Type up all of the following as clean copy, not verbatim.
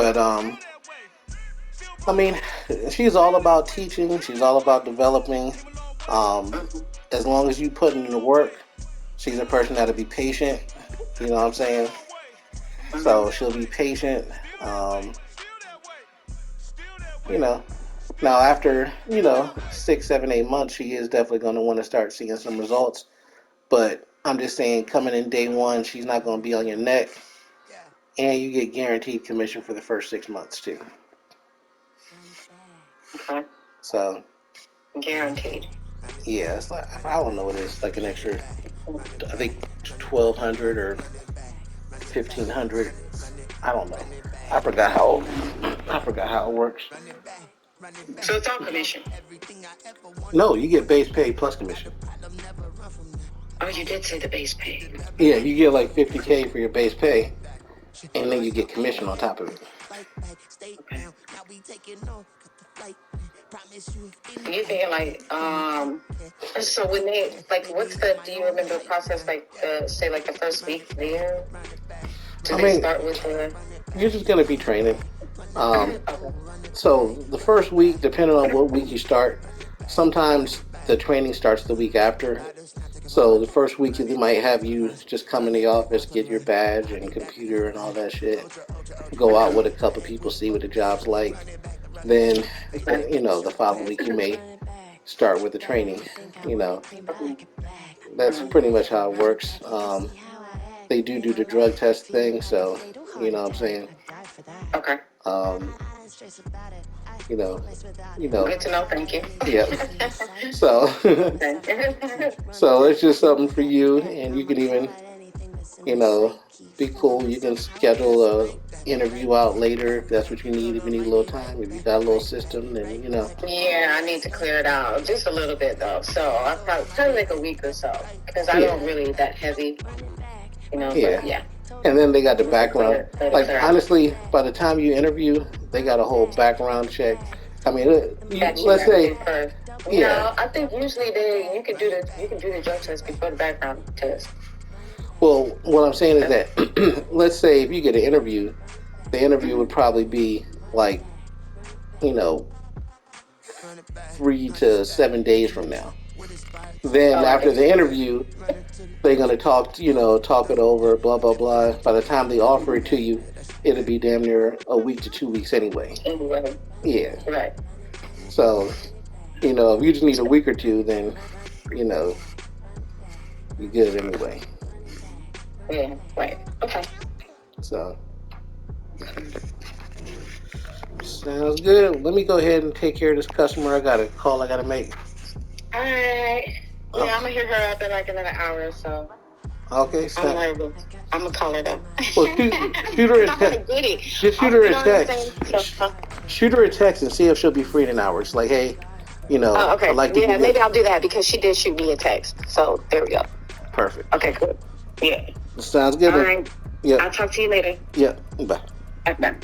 But I mean, she's all about teaching. She's all about developing. Um, Mhm. as long as you put in the work, she's a person that'll be patient. You know what I'm saying? Mhm. So she'll be patient. Um, you know, now after 6, 7, 8 months, she is definitely going to want to start seeing some results. But I'm just saying, coming in day one, she's not going to be on your neck, and you get guaranteed commission for the first 6 months too. Okay. So Guaranteed. yeah, it's like I don't know what it is, like an extra, I think 1,200 or 1,500. I don't know. I forgot how I forgot how it works. So it's all commission. No, you get base pay plus commission. Oh, you did say the base pay. Yeah, you get like 50K for your base pay, and then you get commission on top of it. Okay. You thinking so when they like what's the do you remember the process like the say like the first week there? Do I they mean, start with the you're just gonna be training. Um, okay. so the first week, depending on what week you start, sometimes the training starts the week after. So the first week they might have you just come in the office, get your badge and computer and all that shit. Go out with a couple people, see what the job's like. Then, Okay. the following week you may start with the training. You know, Okay. that's Mhm. pretty much how it works. They do the drug test thing, so what I'm saying. Okay. Um, you know, you know, Good to know, thank you. yeah. So, Okay. so it's just something for you, and you can even, you know, be cool. You can schedule a interview out later if that's what you need. If you need a little time, if you got a little system, then. Yeah, I need to clear it out just a little bit though. So I probably like a week or so because I Yeah, don't really that heavy, But yeah. yeah, And then they got the need to background. let it Like clear out. honestly, by the time you interview, they got a whole background check. I mean, That you let's gotta say, do first. yeah. No, I think usually you can do the drug test before the background test. Well, what I'm saying is That's, that let's say if you get an interview, the interview mm-hmm. would probably be like, you know, 3 to 7 days from now. Then Oh, I after get the you. interview, they're gonna talk it over, blah blah blah. By the time they offer it to you, it'll be damn near a week to 2 weeks anyway. Anyway, Yeah. right. So, if you just need a week or two, then, you know, you're good anyway. Yeah, right. Okay. So, sounds good. Let me go ahead and take care of this customer. I got a call I got to make. All right. Yeah, I'm Okay. gonna hit her up in like another hour or so. Okay. I'm So, liable. I'm gonna call her though. well, shoot her a I'm gonna text. get it. Just shoot her a On the same. text. Shoot her a text and see if she'll be free in an hour. It's like, hey, Oh, I'd okay. like to Yeah, give you maybe I'll do that because she did shoot me a text. So there we go. perfect. Okay, cool. Yeah. Sounds good All then. right. Yep. I'll talk to you later. Yep. Bye. Bye.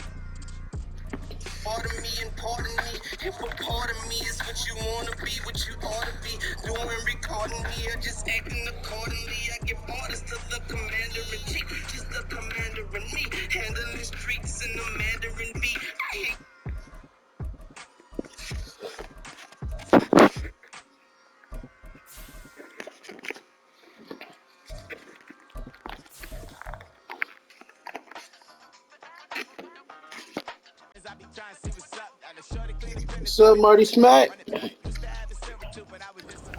Pardon me and pardon me. If a part of me is what you wanna be, what you ought to be doing, recording me, or just acting accordingly. I give orders to the commander in chief, just the commander in me, handling streets in the Mandarin beat. I hate. What's up, Marty Smack?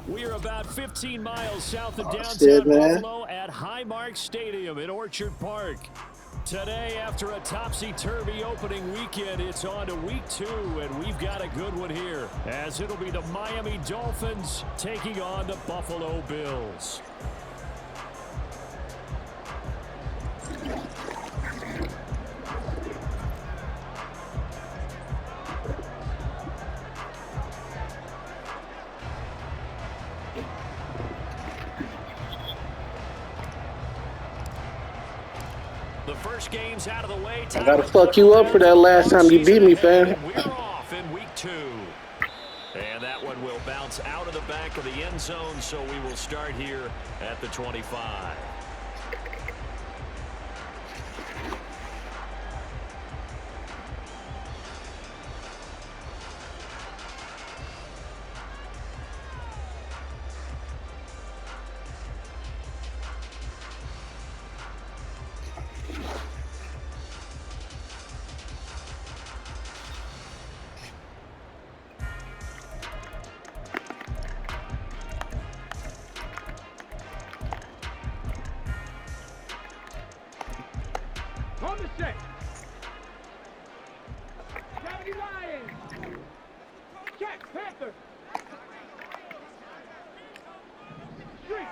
We are about 15 miles south of Oh, shit, downtown man. Buffalo at Highmark Stadium in Orchard Park. Today, after a topsy-turvy opening weekend, it's on to week 2, and we've got a good one here, as it'll be the Miami Dolphins taking on the Buffalo Bills. The first game's out of the way. I Time gotta to put fuck them you up for down for that the last long time you season beat me, ahead, fam. and we're off in week 2. And that one will bounce out of the back of the end zone, so we will start here at the 25. Set. 70 Lions. Check, Panther.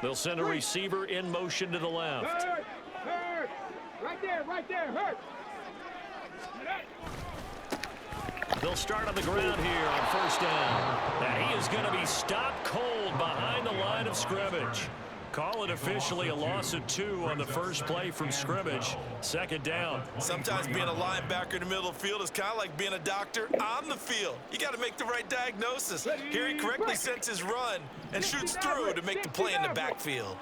They'll send a receiver in motion to the left. Hurt. Right there, hurt. They'll start on the ground here on first down. And he is going to be stopped cold behind the line of scrimmage. Call it officially a loss of 2 on the first play from scrimmage. Second down. Sometimes being a linebacker in the middle of the field is kind of like being a doctor on the field. You got to make the right diagnosis. Here he correctly sets his run and shoots through to make the play in the backfield.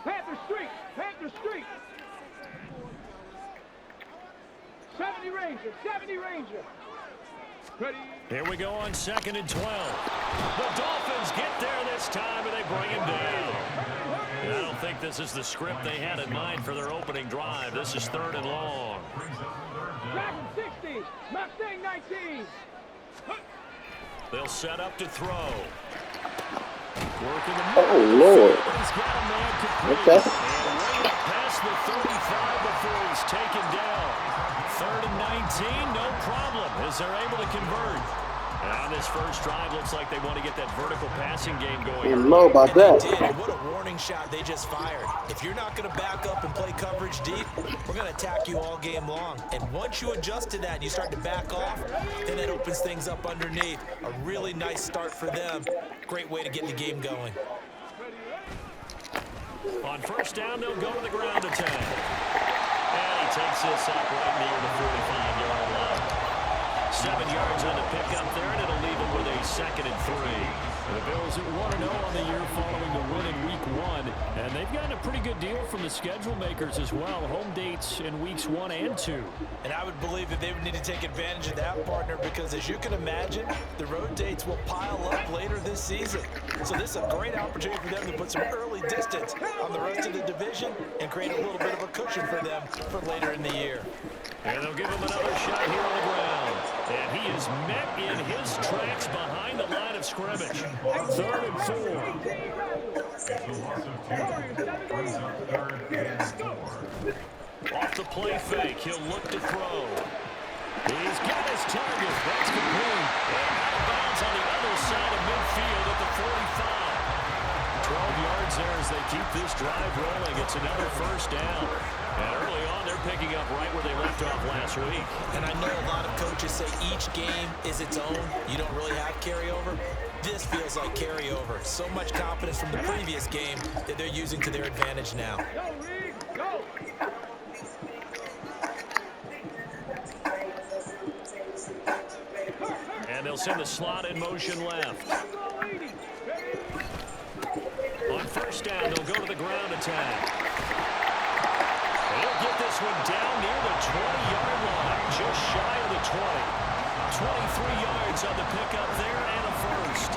Panther Street. 70 Ranger. Ready. Here we go on 2nd and 12. The Dolphins get there this time, and they bring him down. And I don't think this is the script they had in mind for their opening drive. This is 3rd and long. Dragon 60. Mustang 19. They'll set up to throw. Working the Oh, Lord. He's got a man complete. Okay. And right past the 35 before he's taken down. 3rd and 19, no problem, as they're able to convert. And on this first drive, looks like they want to get that vertical passing game going. I don't know about that. They did. What a warning shot they just fired. If you're not going to back up and play coverage deep, we're going to attack you all game long. And once you adjust to that and you start to back off, then that opens things up underneath. A really nice start for them. Great way to get the game going. On first down, they'll go to the ground attack. And he takes this up right near the 45-yard line. 7 yards on the pickup there, and it'll leave him with a 2nd and 3. The Bills at 1-0 on the year following the win in Week 1. And they've gotten a pretty good deal from the schedule makers as well. Home dates in Weeks 1 and 2. And I would believe that they would need to take advantage of that, partner, because as you can imagine, the road dates will pile up later this season. So this is a great opportunity for them to put some early distance on the rest of the division and create a little bit of a cushion for them for later in the year. And they'll give him another shot here on the ground. And he is met in his tracks behind the line of scrimmage. 3rd and 4. Off the play fake, he'll look to throw. He's got his target. That's complete. And out of bounds on the other side of midfield at the 45. 12 yards there as they keep this drive rolling. It's another first down. And early on, they're picking up right where they left off last week. And I know a lot of coaches say each game is its own. You don't really have carryover. This feels like carryover. So much confidence from the previous game that they're using to their advantage now. Go, Reed, go. And they'll send the slot in motion left. On first down, they'll go to the ground attack. He'll get this one down near the 20-yard line, just shy of the 20. 23 yards on the pickup there and a first.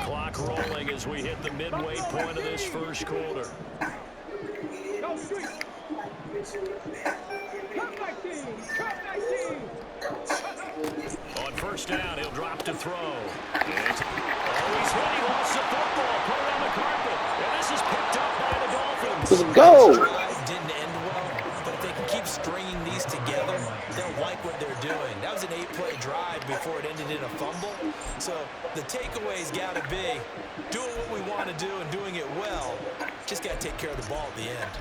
Clock rolling as we hit the midway point of this first quarter. Go, Street. Come 19. On first down, he'll drop to throw. He's hit. He lost the football. Put it on the carpet. And this is picked up by the Dolphins. Let's go. Drive didn't end well, but if they can keep stringing these together, they'll like what they're doing. That was an 8-play drive before it ended in a fumble. So the takeaway's got to be doing what we want to do and doing it well. Just got to take care of the ball at the end.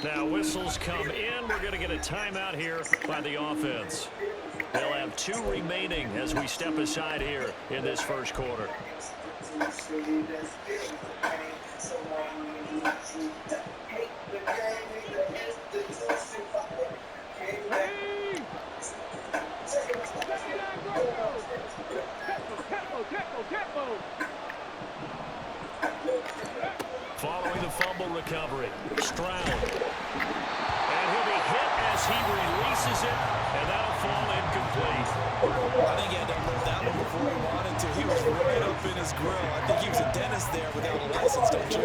Now whistles come in. We're going to get a timeout here by the offense. They'll have 2 remaining as we step aside here in this first quarter. Tempo. Following the fumble recovery, Stroud. And he'll be hit as he releases it, and that'll fall incomplete. I think he had to unload that one before he wanted to. He was right up in his grill. I think he was a dentist there without a license, don't you?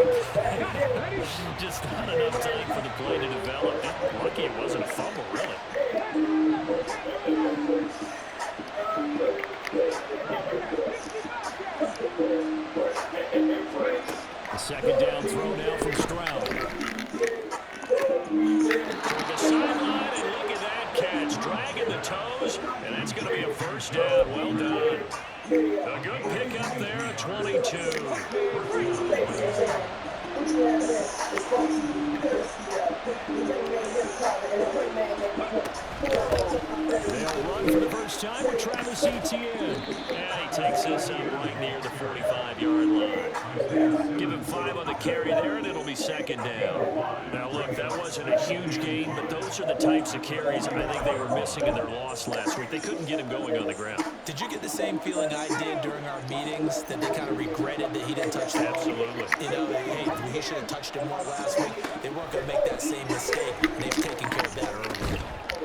Just not enough time for the play to develop. Lucky it wasn't a fumble, really. The second down throw now from Stroud. Toward the sideline, and look at that catch. Dragging the toes, and that's going to be a first down. Well done. A good pickup there at 22. They'll run for the first time with Travis Etienne. And he takes this up right near the 45-yard line. Give him 5 on the carry there, and it'll be second down. Now, look, that wasn't a huge gain, but those are the types of carries I think they were missing in their loss last week. They couldn't get him going on the ground. Did you get the same feeling I did during our meetings, that they kind of regretted that he didn't touch the ball? Absolutely. You know, hey, he should have touched him more last week. They weren't going to make that same mistake. They've taken care of that early.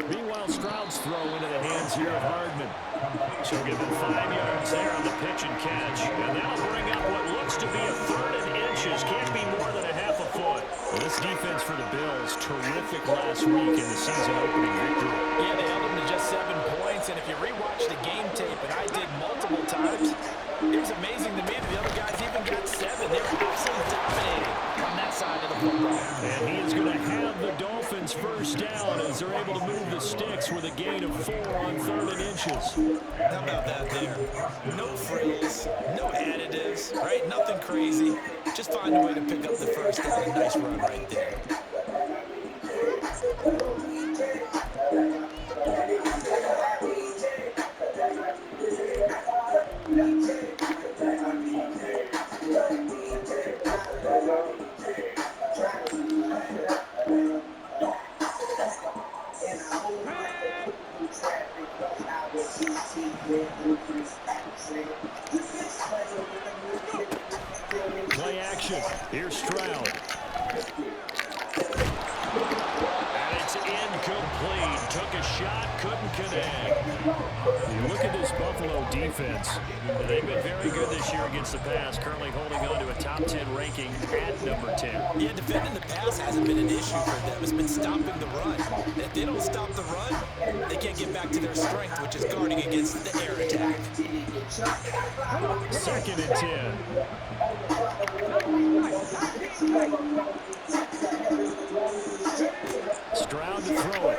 Meanwhile, Stroud's throw into the hands here of Hardman. So give him 5 yards there on the pitch and catch. And that'll bring up what looks to be a 3rd and inches. Can't be more than a half a foot. Well, this defense for the Bills, terrific last week in the season-opening victory. Yeah, they held them to just 7 points. And if you rewatch the game tape, and I did multiple times, it was amazing to me that the other guys even got 7. They were absolutely dominating on that side of the football. And he is going to have the Dolphins first down as they're able to move the sticks with a gain of 4 on 3rd and inches. How about that there? No frills, no additives, right? Nothing crazy. Just find a way to pick up the first down. A nice run right there. Play action. Here's Stroud. And it's incomplete. Took a shot, couldn't connect. You look at this Buffalo defense. They've been very good this year against the pass, currently holding on to a top 10 ranking at number 10. Yeah, defending the pass hasn't been an issue for them. It's been stopping the run. And if they don't stop the run, they can't get back to their strength, which is guarding against the air attack. 2nd and 10. Stroud to throw it.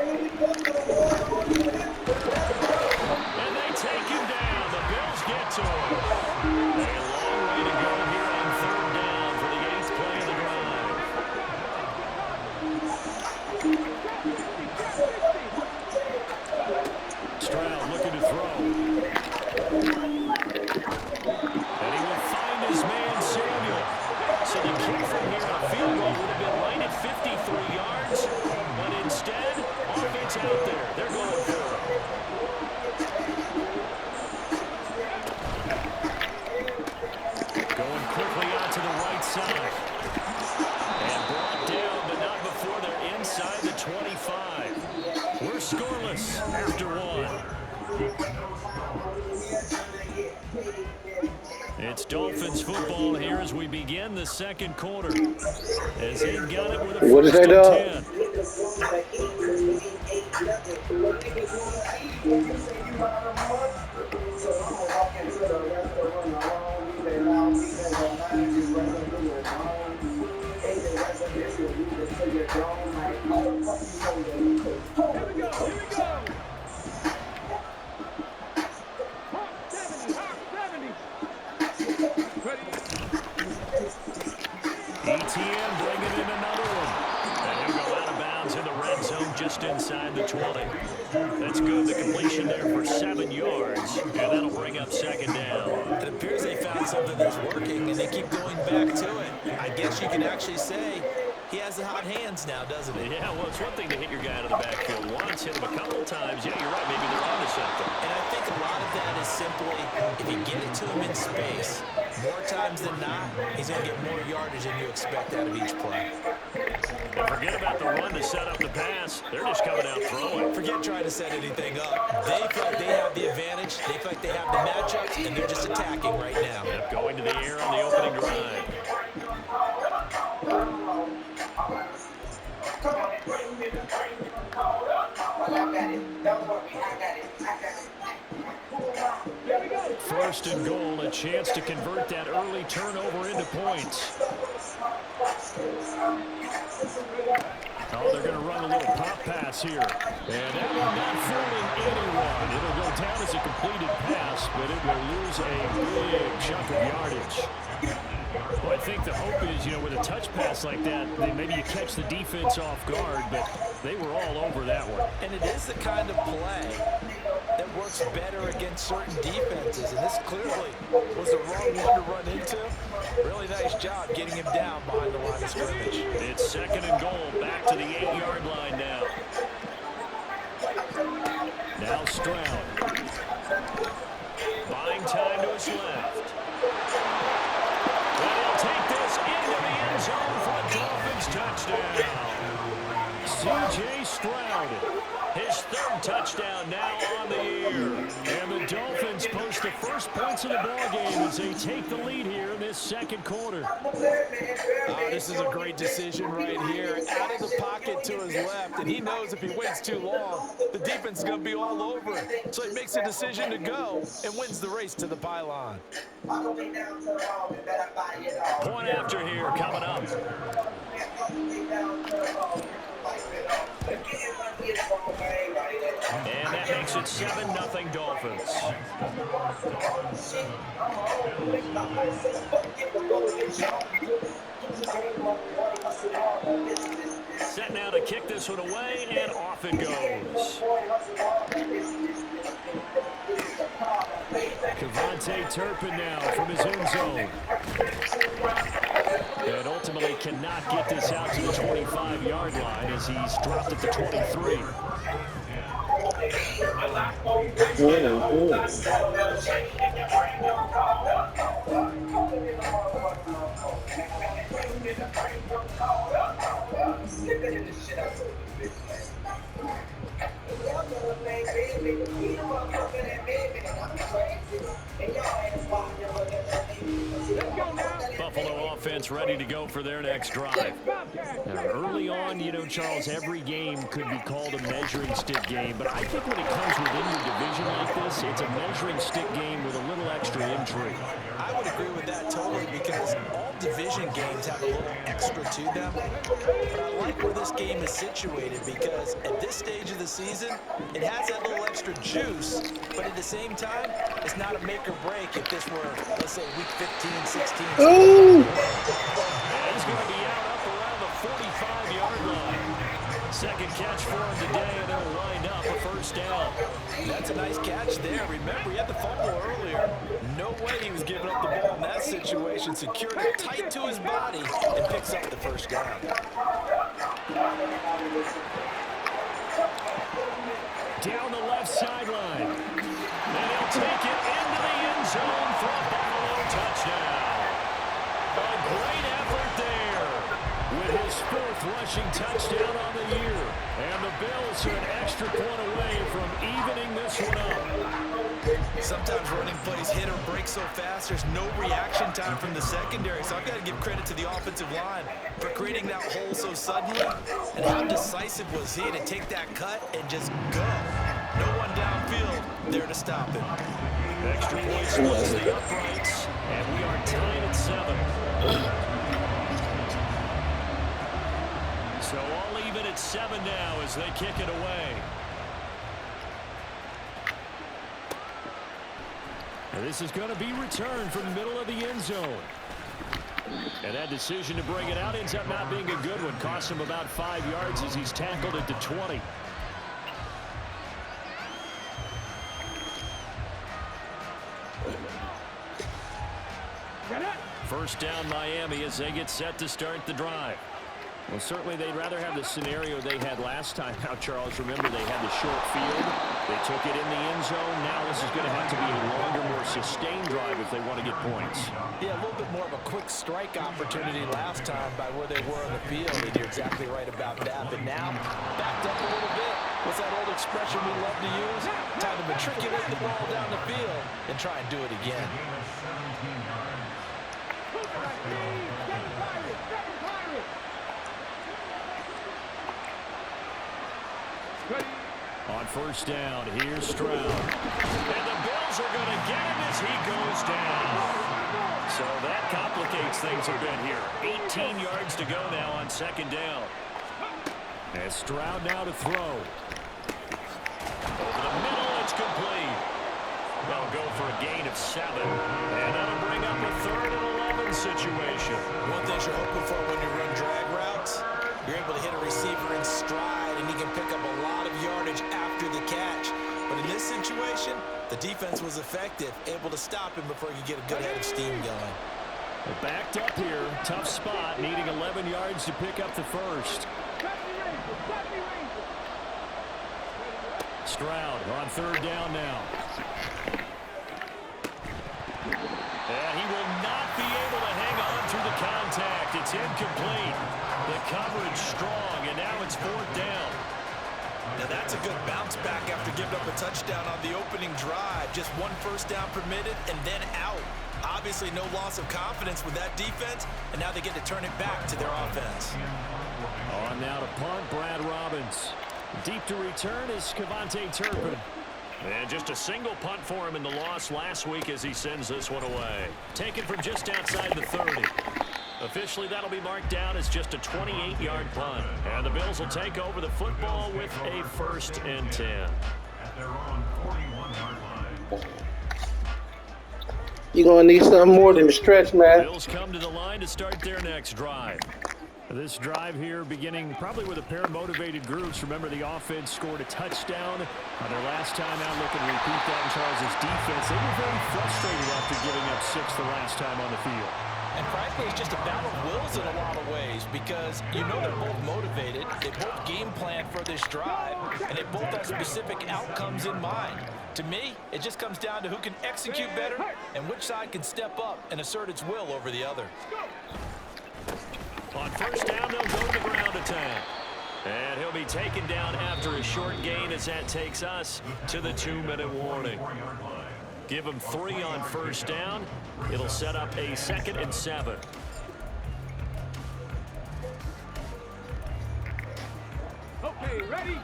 And they take him down. The Bills get to him. A long way to go here on 3rd down for the 8th play of the drive. Stroud looking to throw. And he will find his man, Samuel. So the kick from here, a field goal would have been right at 53 yards. But instead, offense out there. They're going for it. Going quickly out to the right side. And brought down, but not before they're inside the 25. We're scoreless after 1. It's Dolphins football here as we begin the 2nd quarter. As they've got it with a What did they do? 10. ETN bringing in another one. And he'll go out of bounds in the red zone just inside the 20. That's good. The completion there for 7 yards. And that'll bring up 2nd down. It appears they found something that's working, and they keep going back to it. I guess you can actually say he has the hot hands now, doesn't he? Yeah, well, it's one thing to hit your guy out of the backfield once, hit him a couple times. Yeah, you're right. Maybe they're on to something. And I think a lot of that is simply, if you get it to him in space, more times than not, he's going to get more yardage than you expect out of each play. And forget about the run to set up the pass. They're just coming out throwing. Forget trying to set anything up. They feel like they have the advantage. They feel like they have the matchups, and they're just attacking right now. Yep, going to the air on the opening drive. First and goal, a chance to convert that early turnover into points. Oh, they're going to run a little pop pass here. And that one not fooling anyone. It'll go down as a completed pass, but it will lose a big chunk of yardage. Well, I think the hope is, with a touch pass like that, maybe you catch the defense off guard, but they were all over that one. And it is the kind of play that works better against certain defenses, and this clearly was the wrong one to run into. Really nice job getting him down behind the line of scrimmage. It's second and goal, back to the 8-yard line now. Now Stroud. Buying time to his left. And he'll take this into the end zone for a Dolphins touchdown. C.J. Stroud, his third touchdown now on the year. And the Dolphins post the first points of the ballgame as they take the lead here in this second quarter. This is a great decision right here. Out of the pocket to his left, and he knows if he waits too long, the defense is going to be all over it. So he makes a decision to go and wins the race to the pylon. Point after here coming up. And that makes it 7-0 Dolphins. Set now to kick this one away, and off it goes. Kevontae Turpin now from his own zone. And ultimately cannot get this out to the 25-yard line as he's dropped at the 23. Buffalo offense ready to go for their next drive. Now, early on, Charles, every game could be called a measuring stick game, but I think when it comes within your division like this, it's a measuring stick game with a little extra intrigue. I would agree with that totally, because all division games have a little extra to them. But I like where this game is situated, because at this stage of the season, it has that little extra juice, but at the same time, it's not a make or break if this were, let's say, week 15, 16. And he's going to be out up around the 45-yard line. Second catch for him today, and they'll wind up a first down. That's a nice catch there. Remember, he had the fumble earlier. No way he was giving up the ball in that situation. Secured it tight to his body and picks up the first down. Down the left sideline. And he'll take it into the end zone for a Buffalo touchdown. A great effort there with his fourth rushing touchdown on the year. And the Bills are an extra point away from evening this one up. Sometimes running plays hit or break so fast, there's no reaction time from the secondary. So I've got to give credit to the offensive line for creating that hole so suddenly. And how decisive was he to take that cut and just go? No one downfield there to stop him. Extra point splits the uprights, and we are tied at 7. So all even at 7 now as they kick it away. And this is going to be returned from the middle of the end zone. And that decision to bring it out ends up not being a good one. Cost him about 5 yards as he's tackled at the 20. First down Miami as they get set to start the drive. Well, certainly they'd rather have the scenario they had last time out, Charles. Remember, they had the short field. They took it in the end zone. Now this is going to have to be a longer, more sustained drive if they want to get points. Yeah, a little bit more of a quick strike opportunity last time by where they were on the field, and you're exactly right about that. But now, backed up a little bit. What's that old expression we love to use? Time to matriculate the ball down the field and try and do it again. On first down, here's Stroud. And the Bills are going to get him as he goes down. So that complicates things a bit here. 18 yards to go now on second down. And Stroud now to throw. Over the middle, it's complete. They'll go for a gain of 7. And that'll bring up a 3rd and 11 situation. One thing you're hoping for when you run drag routes, you're able to hit a receiver in stride, and he can pick up a lot of yardage after the catch. But in this situation, the defense was effective, able to stop him before he could get a good head of steam going. They're backed up here. Tough spot, needing 11 yards to pick up the first. Stroud on third down now. And he will not be able to hang on through the contact. It's incomplete. The coverage strong, and now it's 4th down. Now that's a good bounce back after giving up a touchdown on the opening drive. Just 1 first down permitted and then out. Obviously no loss of confidence with that defense, and now they get to turn it back to their offense. On now to punt, Brad Robbins. Deep to return is Cavante Turpin. And just a single punt for him in the loss last week as he sends this one away. Taken from just outside the 30. Officially, that'll be marked down as just a 28-yard punt. And the Bills will take over the football with a 1st and 10. You're going to need something more than a stretch, man. Bills come to the line to start their next drive. This drive here beginning probably with a pair of motivated groups. Remember, the offense scored a touchdown their last time out. Looking to repeat that in Charles' defense. They were very frustrated after giving up 6 the last time on the field. And frankly, it's just a battle of wills in a lot of ways because you know they're both motivated. They both game plan for this drive, and they both have specific outcomes in mind. To me, it just comes down to who can execute better and which side can step up and assert its will over the other. On first down, they'll go to the ground attack. And he'll be taken down after a short gain as that takes us to the 2-minute warning. Give him 3 on first down. It'll set up a 2nd and 7. Okay, ready?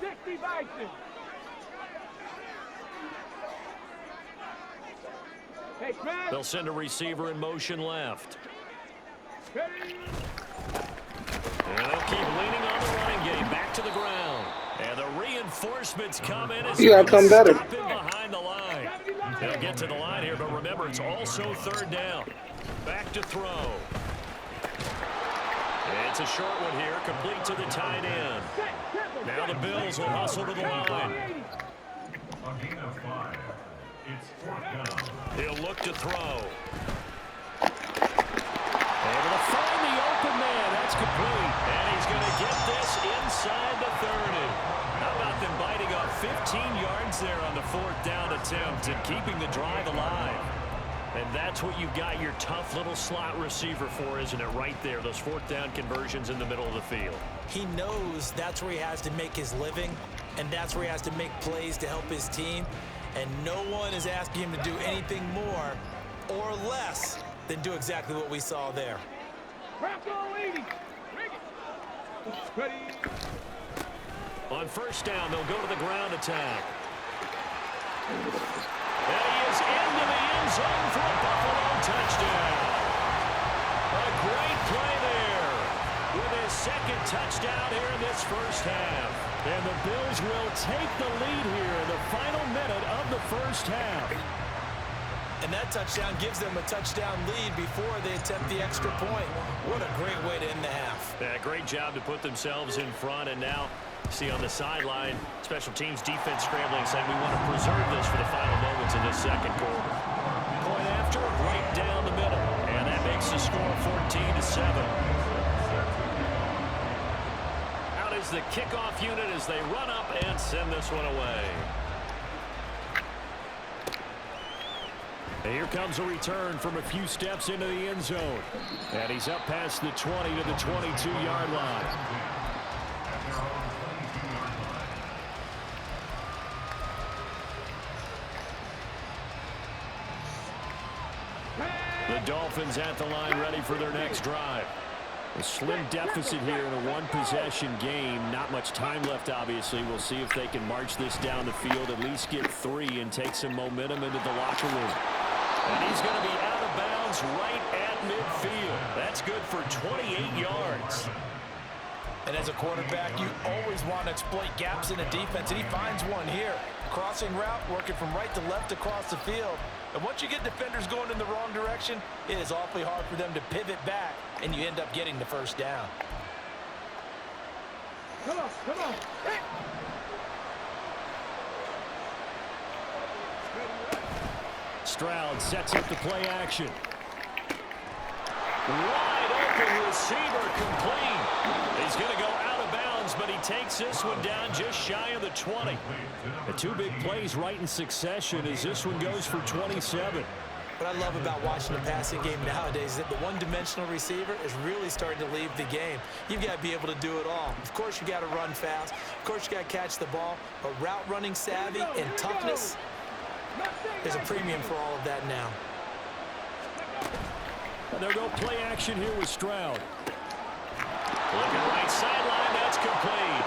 Sixty Bison. Hey, they'll send a receiver in motion left. Ready? And they'll keep leaning on the running game. Back to the ground. And the reinforcements come in as you gotta come better. Stop him behind the line. They'll get to the line here, but remember, it's also 3rd down. Back to throw. It's a short one here, complete to the tight end. Now the Bills will hustle to the line. He'll look to throw. Able to find the open man. That's complete. And he's going to get this inside the 30. How about them biting off 15 yards there on the 4th down attempt and keeping the drive alive? And that's what you've got your tough little slot receiver for, isn't it? Right there, those 4th down conversions in the middle of the field. He knows that's where he has to make his living, and that's where he has to make plays to help his team. And no one is asking him to do anything more or less than do exactly what we saw there. Ready? On first down, they'll go to the ground attack. And he is into the end zone for a Buffalo touchdown. A great play there with his 2nd touchdown here in this first half. And the Bills will take the lead here in the final minute of the first half. And that touchdown gives them a touchdown lead before they attempt the extra point. What a great way to end the half. Yeah, great job to put themselves in front. And now, see on the sideline, special teams defense scrambling, saying we want to preserve this for the final moments of this second quarter. Point after, right down the middle. And that makes the score 14-7. Out is the kickoff unit as they run up and send this one away. And here comes a return from a few steps into the end zone. And he's up past the 20 to the 22-yard line. The Dolphins at the line, ready for their next drive. A slim deficit here in a one-possession game. Not much time left, obviously. We'll see if they can march this down the field, at least get 3, and take some momentum into the locker room. And he's going to be out of bounds right at midfield. That's good for 28 yards. And as a quarterback, you always want to exploit gaps in the defense, and he finds one here. Crossing route, working from right to left across the field. And once you get defenders going in the wrong direction, it is awfully hard for them to pivot back, and you end up getting the first down. Come on, come on. Hey. Stroud sets up the play action. Wide open receiver, complete. He's going to go out of bounds, but he takes this one down just shy of the 20. The 2 big plays right in succession as this one goes for 27. What I love about watching the passing game nowadays is that the one-dimensional receiver is really starting to leave the game. You've got to be able to do it all. Of course, you got to run fast. Of course, you got to catch the ball. But route running savvy and toughness, there's a premium for all of that now. They'll go play action here with Stroud. Looking right sideline, that's complete.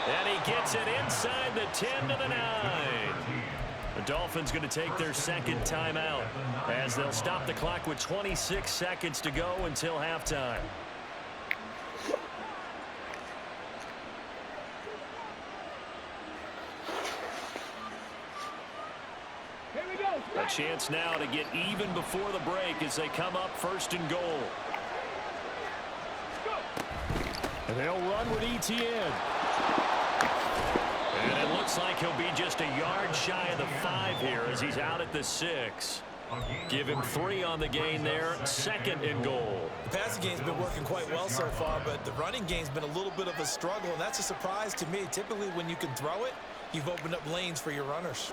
And he gets it inside the 10 to the 9. The Dolphins going to take their second timeout as they'll stop the clock with 26 seconds to go until halftime. A chance now to get even before the break as they come up 1st and goal. And they'll run with Etienne. And it looks like he'll be just a yard shy of the 5 here as he's out at the 6. Give him 3 on the gain there. 2nd and goal. The passing game's been working quite well so far, but the running game's been a little bit of a struggle, and that's a surprise to me. Typically, when you can throw it, you've opened up lanes for your runners.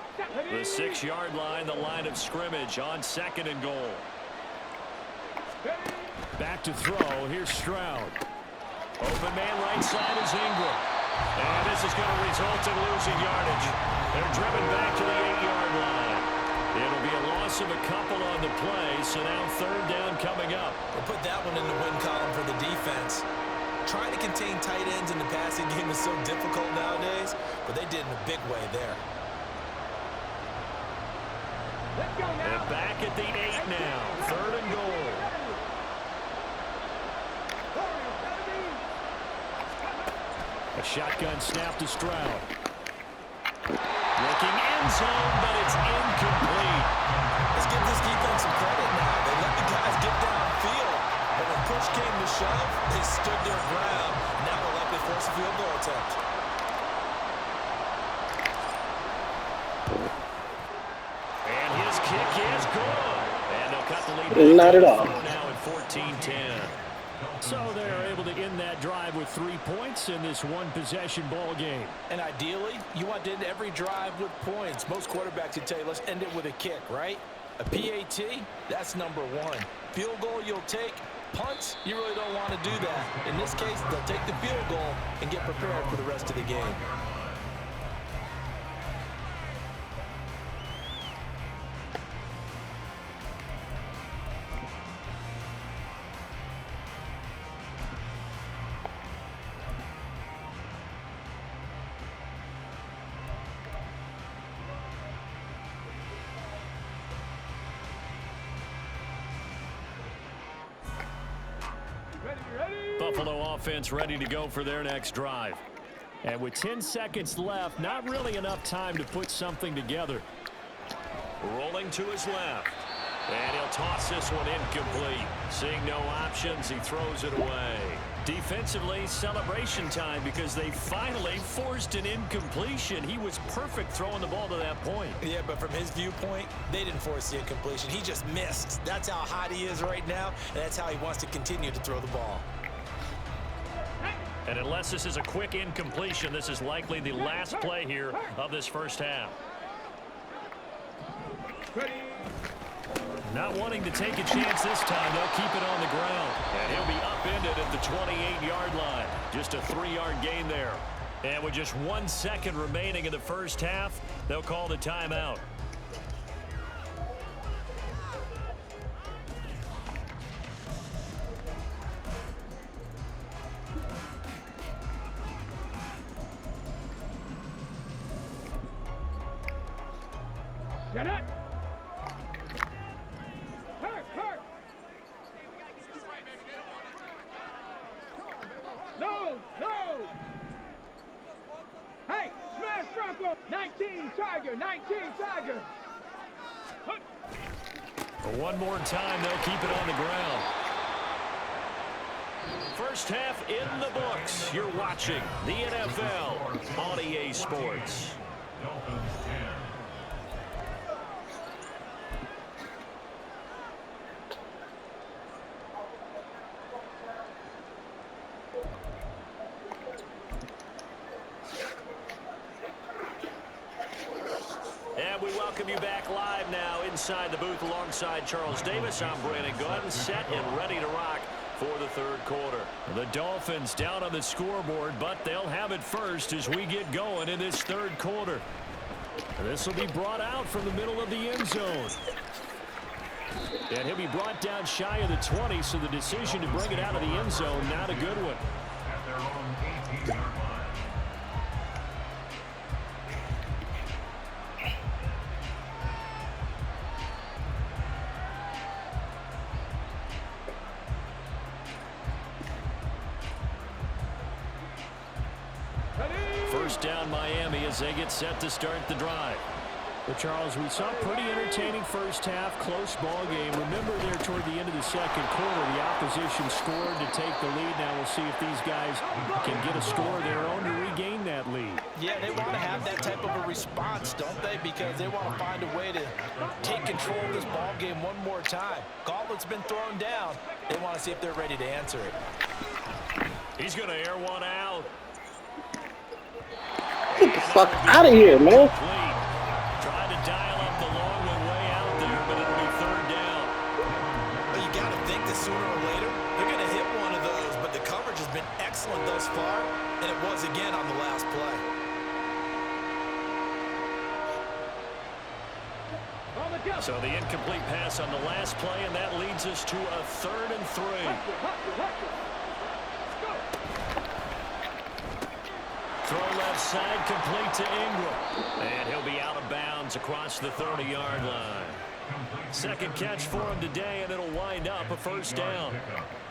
The 6-yard line, the line of scrimmage on 2nd and goal. Back to throw. Here's Stroud. Open man right side is Ingram. And this is going to result in losing yardage. They're driven back to the 8-yard line. It'll be a loss of a couple on the play, so now 3rd down coming up. We'll put that one in the win column for the defense. Trying to contain tight ends in the passing game is so difficult nowadays, but they did in a big way there. And back at the 8 now. 3rd and goal. A shotgun snap to Stroud. Looking end zone, but it's incomplete. Let's give this defense some credit now. They let the guys get downfield, but when push came to shove, they stood their ground. Now they'll likely force a field goal attempt. And his kick is good. And they'll cut the lead. Not at all. Now at 14-10. So they're able to end that drive with 3 points in this one-possession ball game. And ideally, you want to end every drive with points. Most quarterbacks would tell you, let's end it with a kick, right? A PAT, that's number 1. Field goal you'll take. Punts, you really don't want to do that. In this case, they'll take the field goal and get prepared for the rest of the game. Buffalo offense ready to go for their next drive. And with 10 seconds left, not really enough time to put something together. Rolling to his left. And he'll toss this one incomplete. Seeing no options, he throws it away. Defensively, celebration time because they finally forced an incompletion. He was perfect throwing the ball to that point. Yeah, but from his viewpoint, they didn't force the incompletion. He just missed. That's how hot he is right now, and that's how he wants to continue to throw the ball. And unless this is a quick incompletion, this is likely the last play here of this first half. Not wanting to take a chance this time, they'll keep it on the ground. And he'll be upended at the 28-yard line. Just a 3-yard gain there. And with just 1 second remaining in the first half, they'll call the timeout. Get it! No! Hey! Smash Bronco! 19 Tiger! 19 Tiger! One more time, they'll keep it on the ground. First half in the books. You're watching the NFL on EA Sports. And we welcome you back live now inside the booth alongside Charles Davis. I'm Brandon Gunn, set and ready to rock for the third quarter. The Dolphins down on the scoreboard, but they'll have it first as we get going in this third quarter. And this will be brought out from the middle of the end zone. And he'll be brought down shy of the 20, so the decision to bring it out of the end zone, not a good one. At their own 18-yard line. First down Miami as they get set to start the drive. Well, Charles, we saw a pretty entertaining first half, close ball game. Remember there toward the end of the second quarter, the opposition scored to take the lead. Now we'll see if these guys can get a score of their own to regain that lead. Yeah, they want to have that type of a response, don't they? Because they want to find a way to take control of this ball game one more time. Gauntlet's been thrown down. They want to see if they're ready to answer it. He's going to air one out. Get the fuck out of here, man. Tried to dial up the long one way out there, but it'll be third down. Well, you got to think that sooner or later they're going to hit one of those, but the coverage has been excellent thus far, and it was again on the last play. So the incomplete pass on the last play, and that leads us to a 3rd and 3. Throw left side, complete to Ingram. And he'll be out of bounds across the 30-yard line. Second catch for him today, and it'll wind up a first down.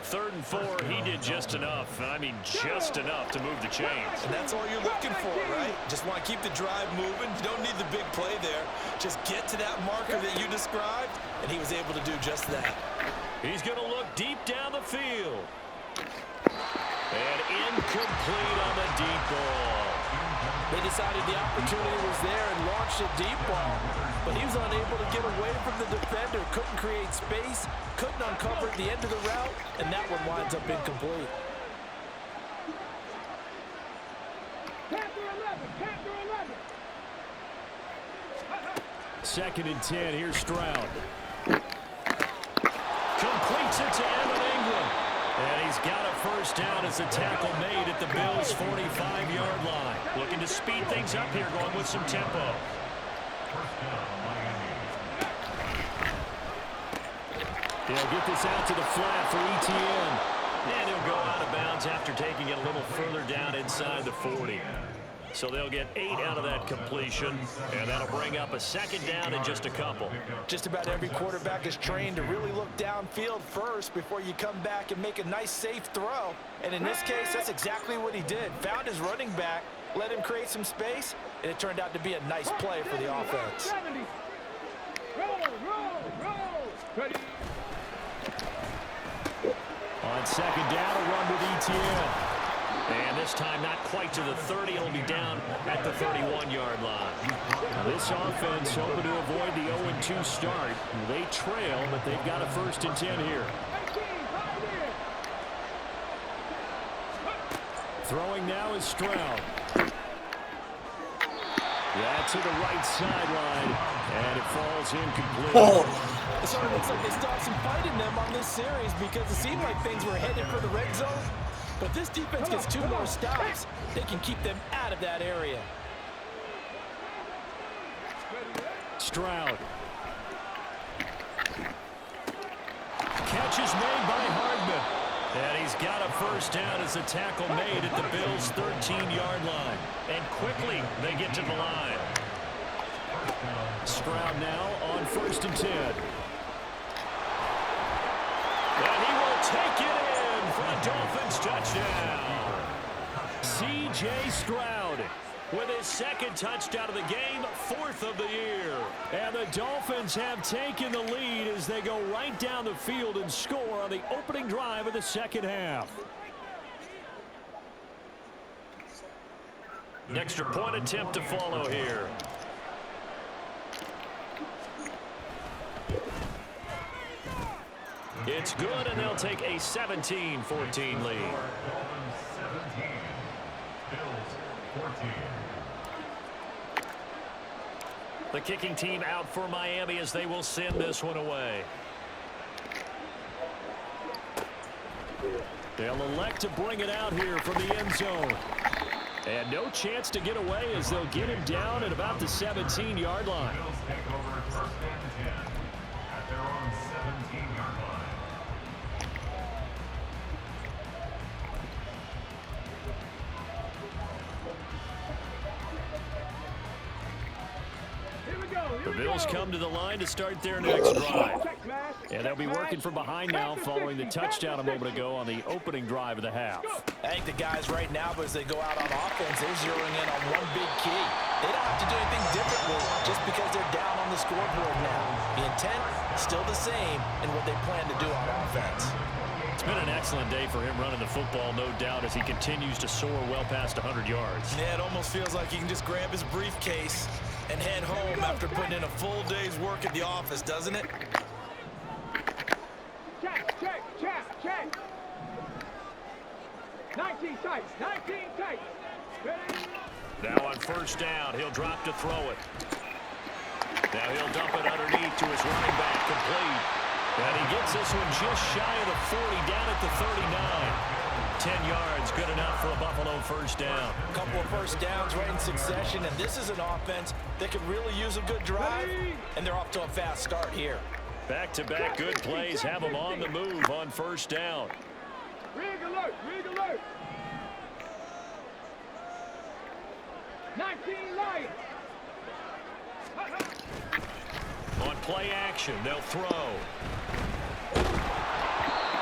3rd and 4, he did just enough. I mean, just enough to move the chains. And that's all you're looking for, right? Just want to keep the drive moving. You don't need the big play there. Just get to that marker that you described, and he was able to do just that. He's going to look deep down the field. And incomplete on the deep ball. They decided the opportunity was there and launched a deep ball, but he was unable to get away from the defender, couldn't create space, couldn't uncover at the end of the route, and that one winds up incomplete. Second and 10, here's Stroud. Completes it to Evan Ingram. And he's got a first down as the tackle made at the Bills' 45-yard line. Looking to speed things up here, going with some tempo. He'll get this out to the flat for ETN. And he'll go out of bounds after taking it a little further down inside the 40. So they'll get 8 out of that completion, and that'll bring up a second down in just a couple. Just about every quarterback is trained to really look downfield first before you come back and make a nice, safe throw. And in this case, that's exactly what he did. Found his running back, let him create some space, and it turned out to be a nice play for the offense. On second down, a run with Etienne. And this time not quite to the 30. It'll be down at the 31-yard line. Now this offense hoping to avoid the 0-2 start. They trail, but they've got a 1st and 10 here. Throwing now is Stroud. Yeah, to the right sideline, and it falls incomplete. It sort of looks like they stopped some fight in them on this series because it seemed like things were headed for the red zone. But this defense gets 2 more stops. They can keep them out of that area. Stroud. Catch is made by Hardman. And he's got a 1st down as a tackle made at the Bills' 13-yard line. And quickly they get to the line. Stroud now on 1st and 10. And he will take it in for a Dolphins touchdown. C.J. Stroud with his 2nd touchdown of the game, 4th of the year. And the Dolphins have taken the lead as they go right down the field and score on the opening drive of the 2nd half. An extra point attempt to follow here. It's good, and they'll take a 17-14 lead. The kicking team out for Miami as they will send this one away. They'll elect to bring it out here from the end zone. And no chance to get away as they'll get him down at about the 17-yard line. Bills take over 1st and 10 at their own 17-yard line. The Bills come to the line to start their next drive. And they'll be working from behind now following the touchdown a moment ago on the opening drive of the half. I think the guys right now, as they go out on offense, they're zeroing in on one big key. They don't have to do anything differently just because they're down on the scoreboard now. The intent, still the same in what they plan to do on offense. It's been an excellent day for him running the football, no doubt, as he continues to soar well past 100 yards. Yeah, it almost feels like he can just grab his briefcase and head home after putting in a full day's work at the office, doesn't it? Check. 19 tight. Ready? Now on 1st down, he'll drop to throw it. Now he'll dump it underneath to his running back, complete. And he gets this one just shy of the 40, down at the 39. 10 yards, good enough for a Buffalo 1st down. A couple of 1st downs right in succession, and this is an offense that could really use a good drive, and they're off to a fast start here. Back-to-back good plays have them on the move on 1st down. Rig alert. 19 Lions. On play action, they'll throw.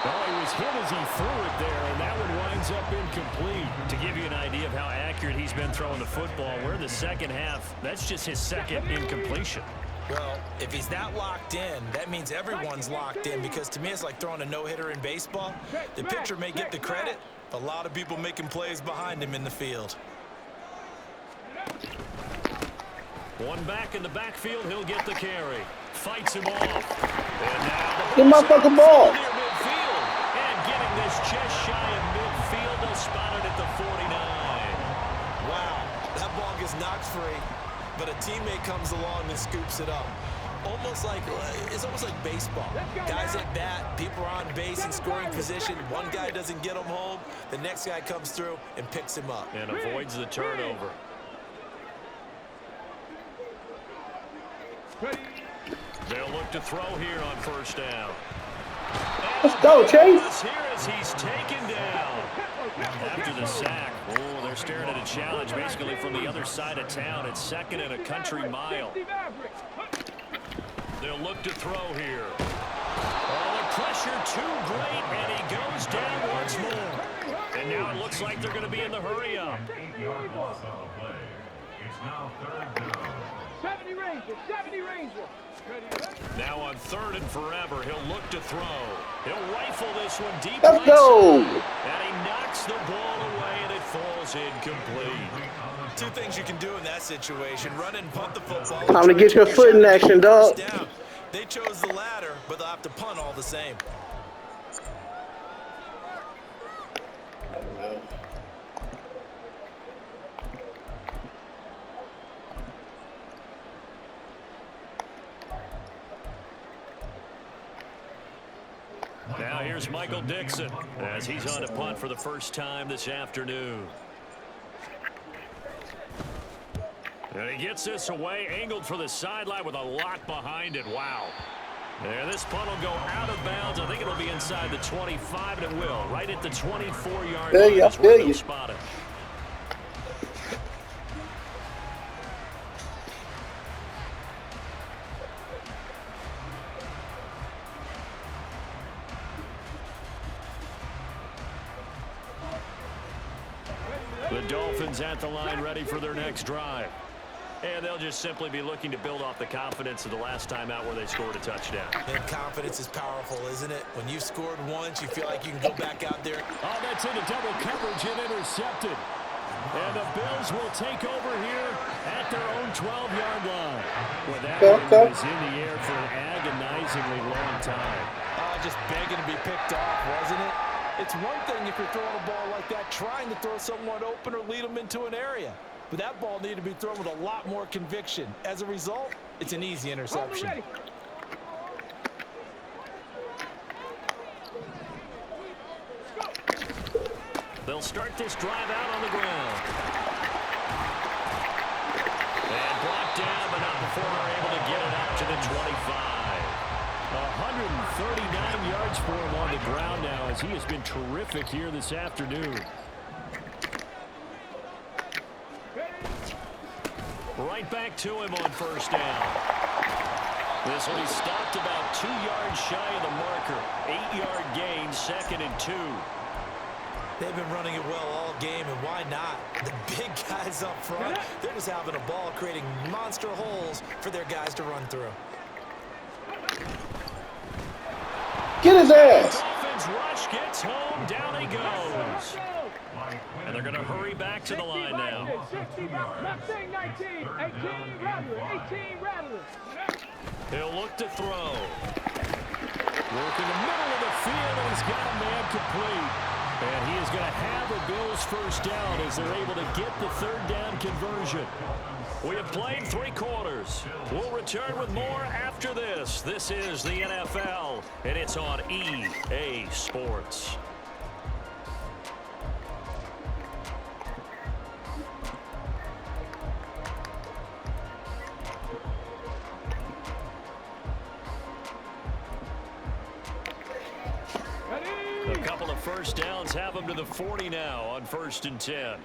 Oh, he was hit as he threw it there, and that one winds up incomplete. To give you an idea of how accurate he's been throwing the football, we're in the 2nd half. That's just his 2nd incompletion. Well, if he's that locked in, that means everyone's locked in, because to me it's like throwing a no-hitter in baseball. The pitcher may get the credit, but a lot of people making plays behind him in the field. One back in the backfield, he'll get the carry. Fights him off. And now Get my fucking ball. near midfield. And getting this just shy of midfield, they'll spot it at the 49. Wow, that ball gets knocked free, but a teammate comes along and scoops it up. It's almost like baseball. Guys at bat, people are on base in scoring position. One guy doesn't get him home, the next guy comes through and picks him up. And avoids the turnover. They'll look to throw here on 1st down. Let's go, Chase. Here as he's taken down. After the sack, they're staring at a challenge basically from the other side of town. It's 2nd and a country mile. They'll look to throw here. Oh, the pressure too great, and he goes down once more. And now it looks like they're going to be in the hurry-up. 8-yard loss on the play. It's now third down. 70 Ranger, 70 Ranger. Now on third and forever, he'll look to throw. He'll rifle this one deep. Let's go. And he knocks the ball away, and it falls incomplete. Two things you can do in that situation: run and punt the football. Time to get your foot in action, dog. They chose the latter, but they'll have to punt all the same. Now here's Michael Dixon as he's on to punt for the first time this afternoon. And he gets this away, angled for the sideline with a lot behind it. Wow. And this punt will go out of bounds. I think it'll be inside the 25, and it will. Right at the 24-yard line. That's where they'll spot it. The Dolphins at the line, ready for their next drive. And they'll just simply be looking to build off the confidence of the last time out where they scored a touchdown. And confidence is powerful, isn't it? When you've scored once, you feel like you can go back out there. Oh, that's into double coverage and intercepted. And the Bills will take over here at their own 12-yard line. Well, that one was in the air for an agonizingly long time. Just begging to be picked off, wasn't it? It's one thing if you're throwing a ball like that, trying to throw someone open or lead them into an area. But that ball needed to be thrown with a lot more conviction. As a result, it's an easy interception. They'll start this drive out on the ground. And blocked down, but not before they're able to get it up to the 25. 139 yards for him on the ground now as he has been terrific here this afternoon. Right back to him on first down. This one he stopped about 2 yards shy of the marker. 8-yard gain, 2nd and 2. They've been running it well all game, and why not? The big guys up front, they're just having a ball, creating monster holes for their guys to run through. Get his ass. Dolphins rush, gets home, down he goes. And they're going to hurry back to the line now. 19, Rattler, 18, Rattler. He'll look to throw. Work in the middle of the field, and he's got a man complete. And he is going to have a Bills first down as they're able to get the third down conversion. We have played 3 quarters. We'll return with more after this. This is the NFL, and it's on EA Sports. A couple of first downs have them to the 40 now on 1st and 10.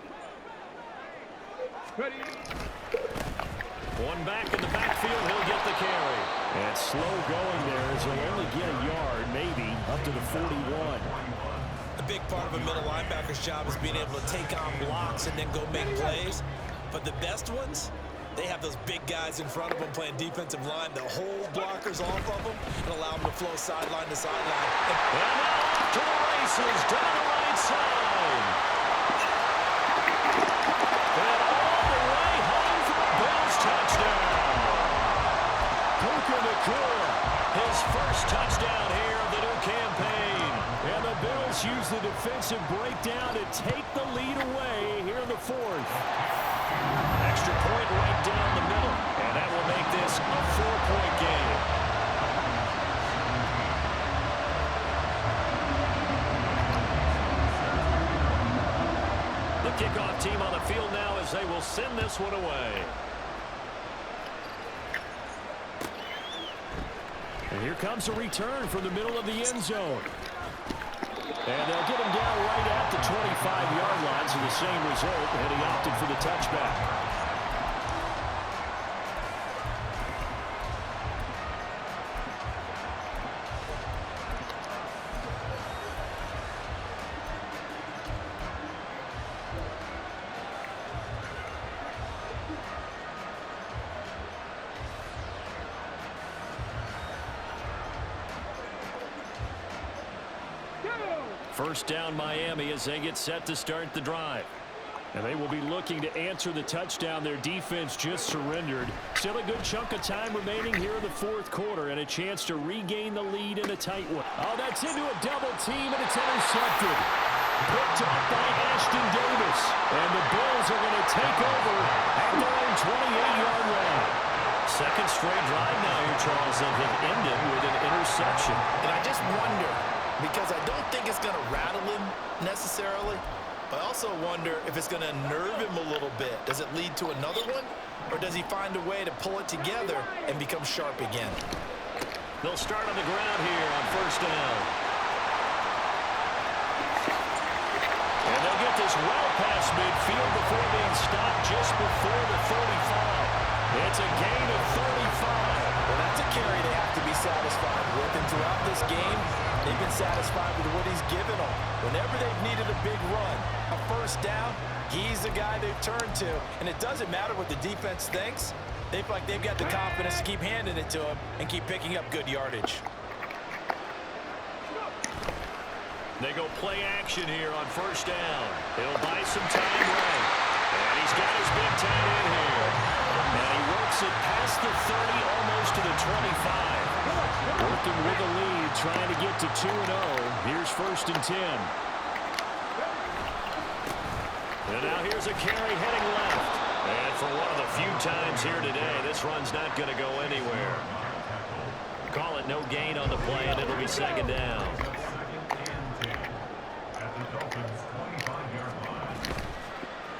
Ready. One back in the backfield, he'll get the carry. And slow going there as he'll only get a yard, maybe, up to the 41. A big part of a middle linebacker's job is being able to take on blocks and then go make plays. But the best ones, they have those big guys in front of them playing defensive line. They'll hold blockers off of them and allow them to flow sideline to sideline. And now to the races down the right side. And all the way home for the Bills touchdown. Puka Nacua, his first touchdown here of the new campaign. And the Bills use the defensive breakdown to take the lead away here in the 4th. Extra point right down the middle, and that will make this a 4-point game. The kickoff team on the field now as they will send this one away. And here comes a return from the middle of the end zone. And they'll get him down right at the 25-yard line, so the same result, and he opted for the touchback. First down Miami as they get set to start the drive. And they will be looking to answer the touchdown their defense just surrendered. Still a good chunk of time remaining here in the fourth quarter and a chance to regain the lead in a tight one. Oh, that's into a double team and it's intercepted. Picked up by Ashton Davis. And the Bills are going to take over at their own 28-yard line. Second straight drive now here, Charles, and have ended with an interception. And I just wonder, because I don't think it's going to rattle him necessarily, but I also wonder if it's going to nerve him a little bit. Does it lead to another one? Or does he find a way to pull it together and become sharp again? They'll start on the ground here on first down. And they'll get this well past midfield before being stopped just before the 35. It's a gain of 35. Well, that's a carry they have to be satisfied with. And throughout this game, they've been satisfied with what he's given them. Whenever they've needed a big run, a first down, he's the guy they've turned to. And it doesn't matter what the defense thinks. They feel like they've got the confidence to keep handing it to him and keep picking up good yardage. They go play action here on first down. He'll buy some time right. And he's got his big tight end here. And he works it past the 30, almost to the 25. Working with a lead, trying to get to 2-0. Here's first and 10. And now here's a carry heading left. And for one of the few times here today, this run's not going to go anywhere. Call it no gain on the play, and it'll be second down.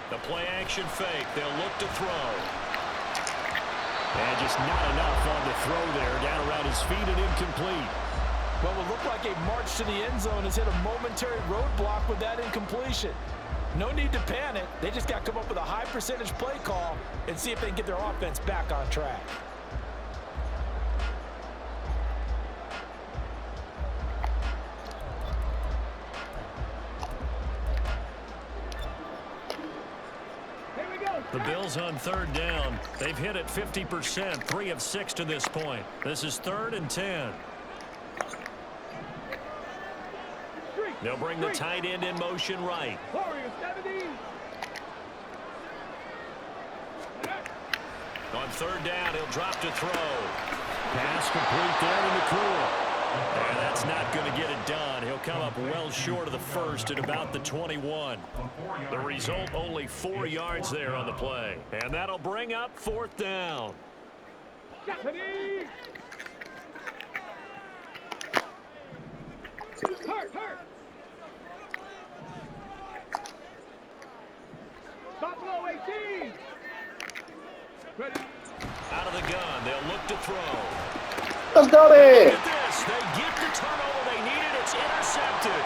The play action fake. They'll look to throw. And just not enough on the throw there. Down around his feet and incomplete. Well, it looked like a march to the end zone has hit a momentary roadblock with that incompletion. No need to panic. They just got to come up with a high percentage play call and see if they can get their offense back on track. The Bills on third down. They've hit it 50%, 3 of 6 to this point. This is 3rd and 10. They'll bring the tight end in motion right. On third down, he'll drop to throw. Pass complete there in the clear. And that's not going to get it done. He'll come up well short of the first at about the 21. The result, only 4 yards there on the play. And that'll bring up fourth down. Buffalo 18. Ready. Out of the gun, they'll look to throw. Let's go there. Look at this. They get the turnover they needed. It's intercepted.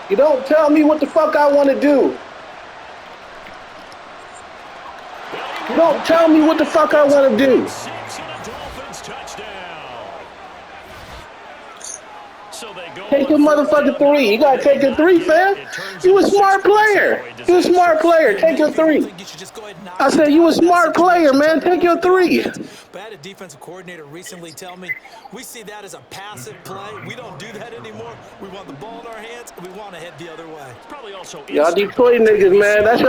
You don't tell me what the fuck I want to do. You don't tell me what the fuck I want to do. 6 and a Dolphins touchdown. So they go Take your motherfucking 3. You gotta take your 3, fam. You a smart player. You a smart player. Take your 3. I said you a smart player, man. Take your 3. But I had a defensive coordinator recently tell me, we see that as a passive play. We don't do that anymore. We want the ball in our hands, and we want to head the other way. Probably also Y'all Detroit niggas, man. That's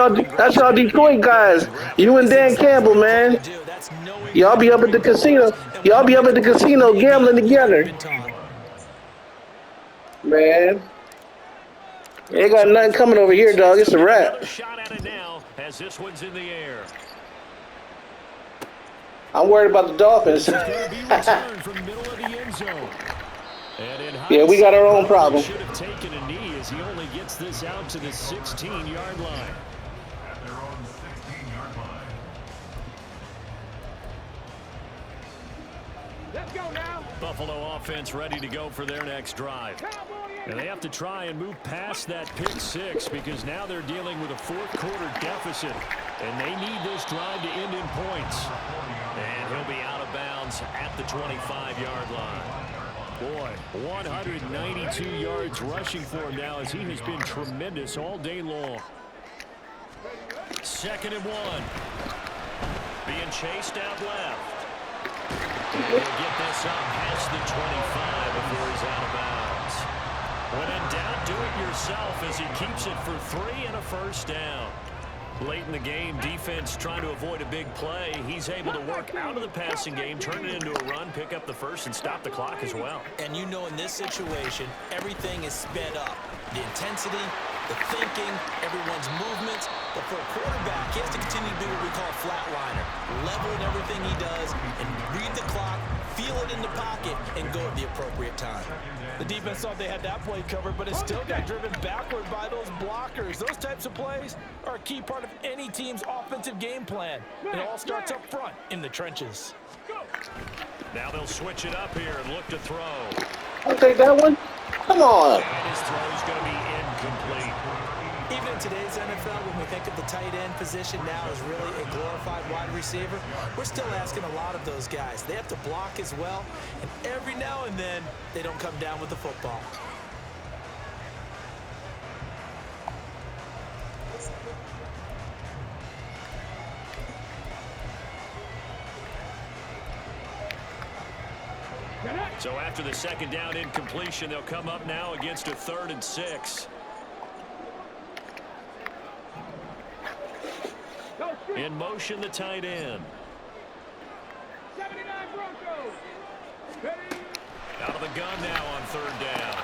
y'all Detroit guys. You and Dan Campbell, man. Y'all be up at the casino. Y'all be up at the casino gambling together. Man. Ain't got nothing coming over here, dog. It's a wrap. Another shot at it now as this one's in the air. I'm worried about the Dolphins. Yeah, we got our own problem. Should have taken a knee as he only gets this out to the 16-yard line. At their own 16-yard line. Let's go now. Buffalo offense ready to go for their next drive. And they have to try and move past that pick 6 because now they're dealing with a fourth-quarter deficit. And they need this drive to end in points. And he'll be out of bounds at the 25-yard line. Boy, 192 yards rushing for him now as he has been tremendous all day long. 2nd and 1. Being chased out left. He'll get this up past the 25 before he's out of bounds. When in doubt, do it yourself as he keeps it for 3 and a first down. Late in the game, defense trying to avoid a big play. He's able to work out of the passing game, turn it into a run, pick up the first, and stop the clock as well. And you know in this situation, everything is sped up. The intensity, the thinking, everyone's movements. But for a quarterback, he has to continue to be what we call a flatliner. Level in everything he does and read the clock, feel it in the pocket, and go at the appropriate time. The defense thought they had that play covered, but it still got driven backward by those blockers. Those types of plays are a key part of any team's offensive game plan. It all starts up front in the trenches. Now they'll switch it up here and look to throw. I'll take that one. Come on. And his throw is going to be incomplete. Even in today's NFL, when we think of the tight end position now as really a glorified wide receiver, we're still asking a lot of those guys. They have to block as well, and every now and then, they don't come down with the football. So after the second down incompletion, they'll come up now against a 3rd and 6. In motion, the tight end. 79 Broncos. Ready? Out of the gun now on 3rd down.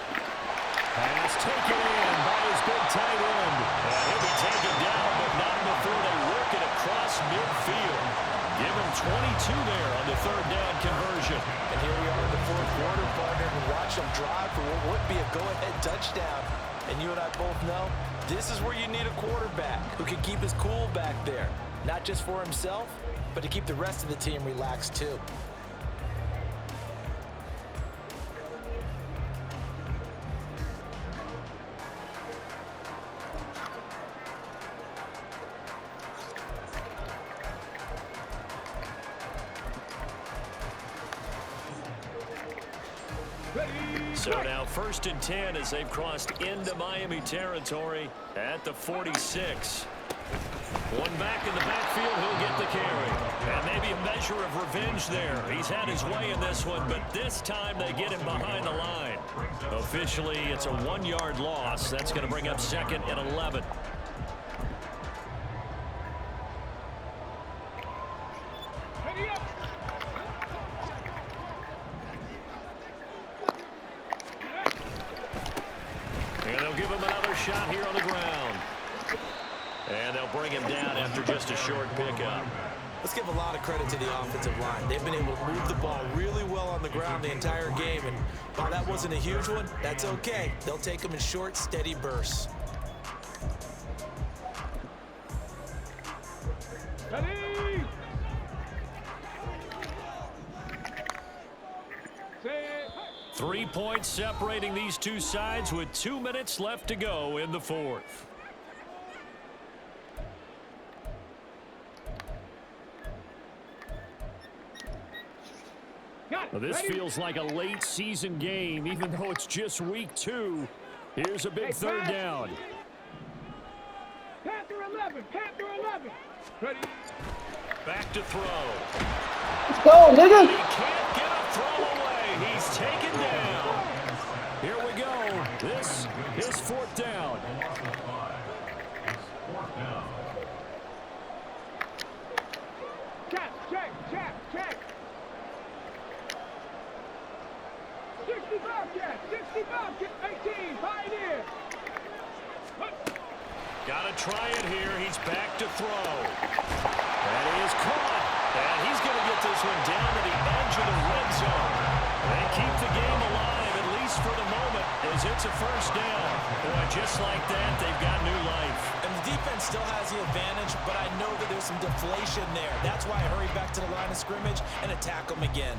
Pass taken in by his big tight end. And he'll be taken down, but not before they work it across midfield. Give him 22 there on the 3rd down conversion. And here we are in the 4th quarter, partner, and watch them drive for what would be a go-ahead touchdown. And you and I both know this is where you need a quarterback who can keep his cool back there. Not just for himself, but to keep the rest of the team relaxed too. So now 1st and 10 as they've crossed into Miami territory at the 46. One back in the backfield, he'll get the carry. And maybe a measure of revenge there. He's had his way in this one, but this time they get him behind the line. Officially, it's a 1-yard loss. That's going to bring up 2nd and 11. Ready up. And they'll give him another shot here on the ground. And they'll bring him down after just a short pickup. Let's give a lot of credit to the offensive line. They've been able to move the ball really well on the ground the entire game. And while that wasn't a huge one, that's okay. They'll take them in short, steady bursts. Ready? Set. 3 points separating these two sides with 2 minutes left to go in the 4th. Well, this feels like a late season game, even though it's just week 2. Here's a big 3rd down. Panther 11. Panther 11. Ready? Back to throw. Let's go, nigga. He can't get a throw away. He's taken down. Here we go. This is 4th down. Check. 65 cat. 18. Pioneer. Got to try it here. He's back to throw. And he is caught. And he's going to get this one down to the edge of the red zone. They keep the game alive, at least for the moment, as it's a 1st down. Boy, just like that, they've got new life. And the defense still has the advantage, but I know that there's some deflation there. That's why I hurry back to the line of scrimmage and attack them again.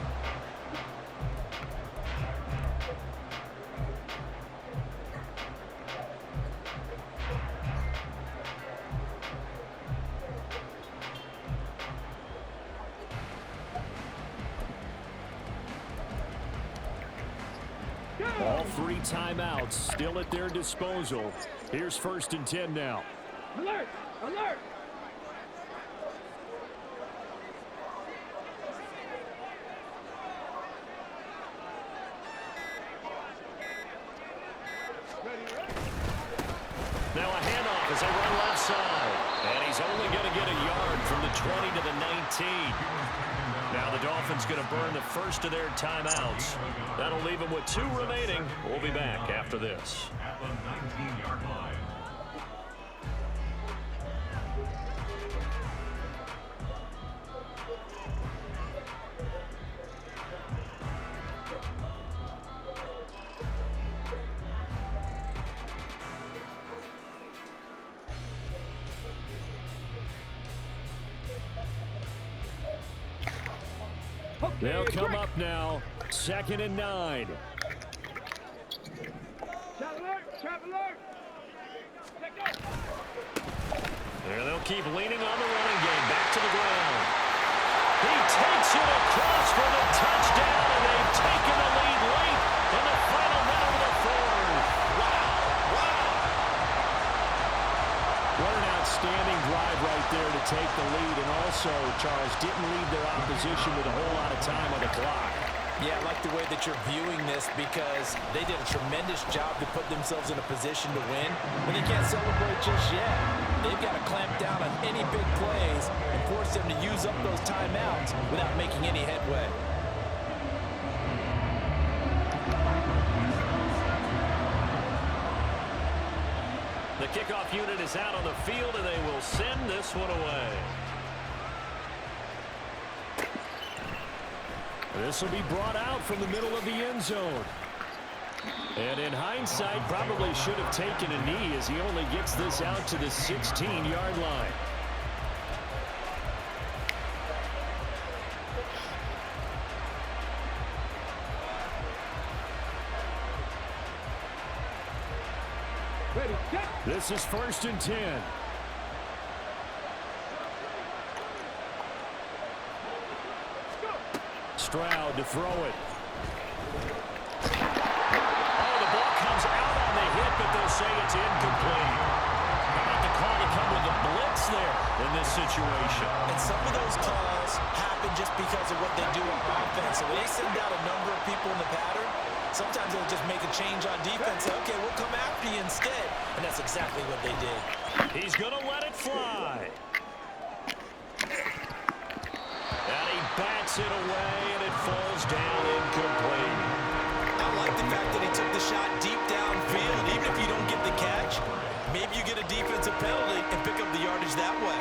All 3 timeouts still at their disposal. Here's 1st and 10 now. Alert. Now a handoff as they run left side. And he's only going to get a yard from the 20 to the 19. Now the Dolphins going to burn the first of their timeouts. That'll leave them with 2 remaining. We'll be back after this. At the 19-yard line. They'll come up now. 2nd and 9. Trap alert! There they'll keep leaning on the running game. Back to the ground. He takes it across for the touchdown, and they've taken the lead late in the final minute of the 4th. Wow. What an outstanding drive right there to take the lead, and also, Charles, didn't leave their opposition with a whole lot of time on the clock. Yeah, I like the way that you're viewing this because they did a tremendous job to put themselves in a position to win, but they can't celebrate just yet. They've got to clamp down on any big plays and force them to use up those timeouts without making any headway. The kickoff unit is out on the field, and they will send this one away. This will be brought out from the middle of the end zone. And in hindsight, probably should have taken a knee as he only gets this out to the 16-yard line. This is 1st and 10. Stroud to throw it. Oh, the ball comes out on the hit, but they'll say it's incomplete. How about the call to come with the blitz there in this situation? And some of those calls happen just because of what they do on offense. So when they send out a number of people in the pattern, sometimes they'll just make a change on defense. Say, okay, we'll come after you instead. And that's exactly what they did. He's going to let it fly. And he bats it away, and it falls down incomplete. I like the fact that he took the shot deep downfield. Even if you don't get the catch, maybe you get a defensive penalty and pick up the yardage that way.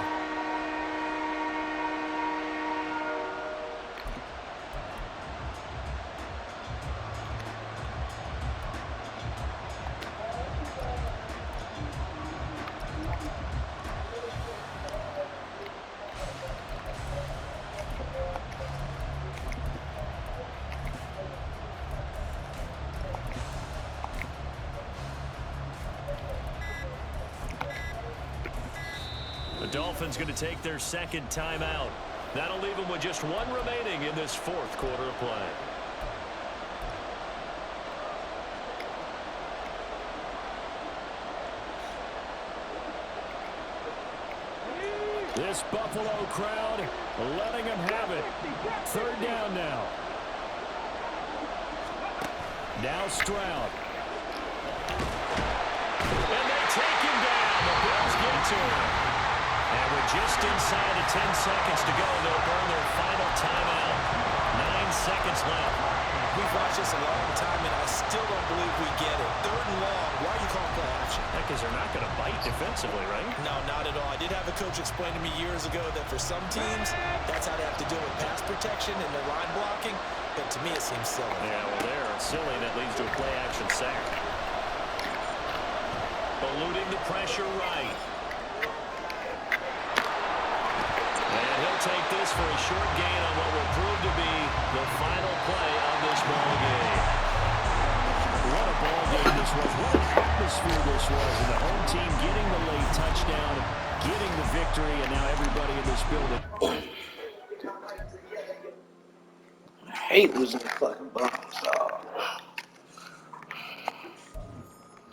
The Dolphins going to take their 2nd timeout. That'll leave them with just 1 remaining in this 4th quarter of play. This Buffalo crowd letting them have it. 3rd down now. Now Stroud. And they take him down. The Bills get to him. And with just inside of 10 seconds to go, they'll burn their final timeout. 9 seconds left. We've watched this a long time, and I still don't believe we get it. 3rd and long. Why are you calling play action? Because they're not going to bite defensively, right? No, not at all. I did have a coach explain to me years ago that for some teams, that's how they have to deal with pass protection and their line blocking. But to me, it seems silly. Yeah, well, they're silly. That leads to a play-action sack. Eluding the pressure right. And he'll take this for a short gain on what will prove to be the final play of this ball game. What a ball game this was. What an atmosphere this was. And the home team getting the late touchdown, getting the victory, and now everybody in this building. I hate losing the fucking Browns, so.